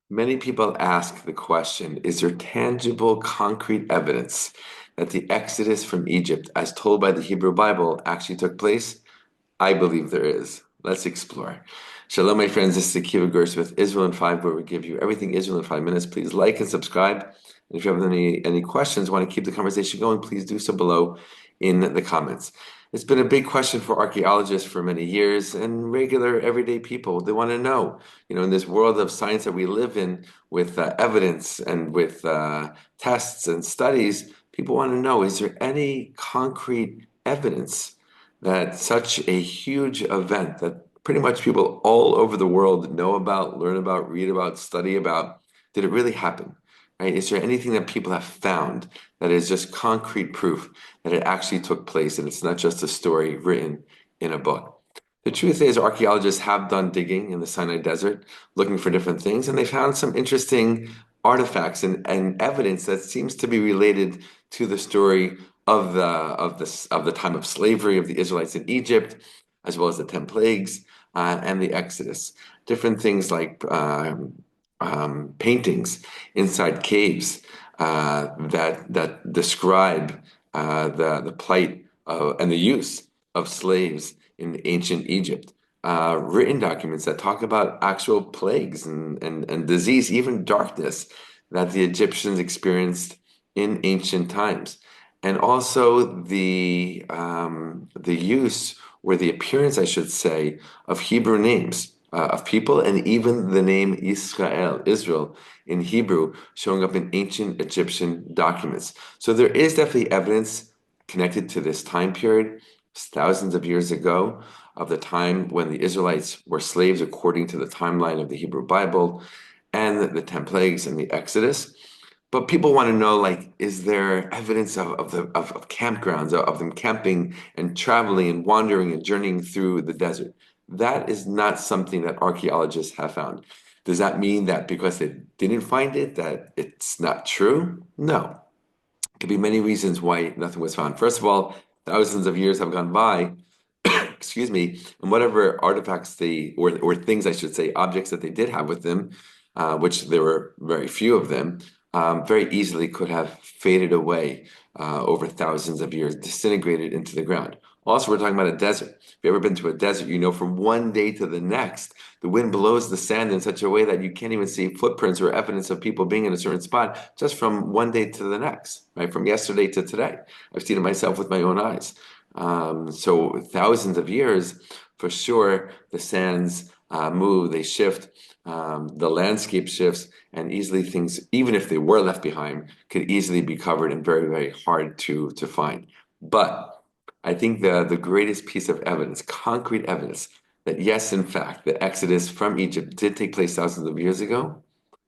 Many people ask the question, is there tangible, concrete evidence that the Exodus from Egypt, as told by the Hebrew Bible, actually took place? I believe there is. Let's explore. Shalom, my friends. This is Akiva Gurs with Israel in 5, where we give you everything Israel in 5 minutes. Please like and subscribe. And if you have any questions, want to keep the conversation going, please do so below in the comments. It's been a big question for archaeologists for many years and regular everyday people. They want to know, in this world of science that we live in with evidence and with tests and studies, people want to know, is there any concrete evidence that such a huge event that pretty much people all over the world know about, learn about, read about, study about, did it really happen? Right? Is there anything that people have found that is just concrete proof that it actually took place and it's not just a story written in a book? The truth is, archaeologists have done digging in the Sinai Desert, looking for different things, and they found some interesting artifacts and evidence that seems to be related to the story of the time of slavery of the Israelites in Egypt, as well as the 10 plagues and the Exodus. Different things like paintings inside caves that describe the plight and the use of slaves in ancient Egypt. Written documents that talk about actual plagues and disease, even darkness, that the Egyptians experienced in ancient times. And also the use or the appearance, I should say, of Hebrew names of people, and even the name Israel in Hebrew, showing up in ancient Egyptian documents. So there is definitely evidence connected to this time period, thousands of years ago, of the time when the Israelites were slaves according to the timeline of the Hebrew Bible, and the 10 plagues and the Exodus. But people want to know, like, is there evidence of campgrounds, of them camping and traveling and wandering and journeying through the desert? That is not something that archaeologists have found. Does that mean that because they didn't find it, that it's not true? No. Could be many reasons why nothing was found. First of all, thousands of years have gone by, excuse me, and whatever artifacts or things, I should say, objects that they did have with them, which there were very few of them, very easily could have faded away over thousands of years, disintegrated into the ground. Also, we're talking about a desert. If you've ever been to a desert, you know from one day to the next, the wind blows the sand in such a way that you can't even see footprints or evidence of people being in a certain spot just from one day to the next, right? From yesterday to today. I've seen it myself with my own eyes. So thousands of years, for sure, the sands move, they shift, the landscape shifts, and easily things, even if they were left behind, could easily be covered and very, very hard to find. But I think the greatest piece of evidence, concrete evidence, that yes, in fact, the Exodus from Egypt did take place thousands of years ago,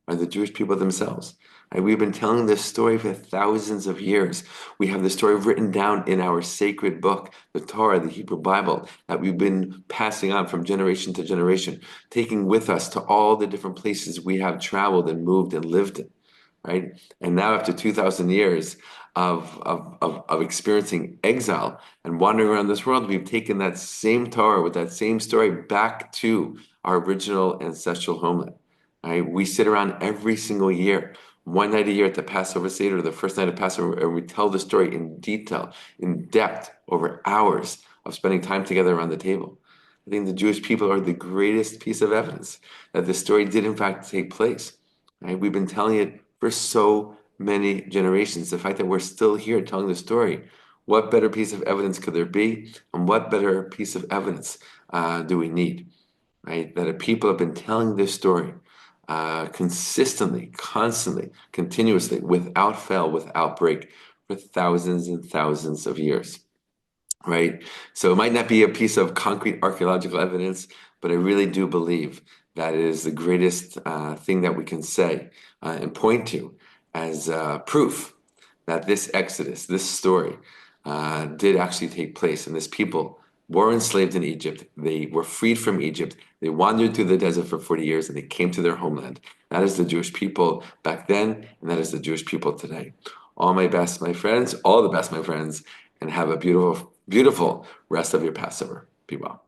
are the Jewish people themselves. And we've been telling this story for thousands of years. We have the story written down in our sacred book, the Torah, the Hebrew Bible, that we've been passing on from generation to generation, taking with us to all the different places we have traveled and moved and lived in, right? And now, after 2,000 years of experiencing exile and wandering around this world, we've taken that same Torah with that same story back to our original ancestral homeland. Right? We sit around every single year, one night a year at the Passover Seder, the first night of Passover, and we tell the story in detail, in depth, over hours of spending time together around the table. I think the Jewish people are the greatest piece of evidence that this story did in fact take place. Right? We've been telling it for so many generations. The fact that we're still here telling the story, what better piece of evidence could there be? And what better piece of evidence do we need? Right? That a people have been telling this story consistently, constantly, continuously, without fail, without break, for thousands and thousands of years, right? So it might not be a piece of concrete archaeological evidence, but I really do believe that it is the greatest thing that we can say and point to as proof that this Exodus, this story, did actually take place, and this people were enslaved in Egypt. They were freed from Egypt. They wandered through the desert for 40 years and they came to their homeland. That is the Jewish people back then, and that is the Jewish people today. All my best, my friends, all the best, my friends, and have a beautiful, beautiful rest of your Passover. Be well.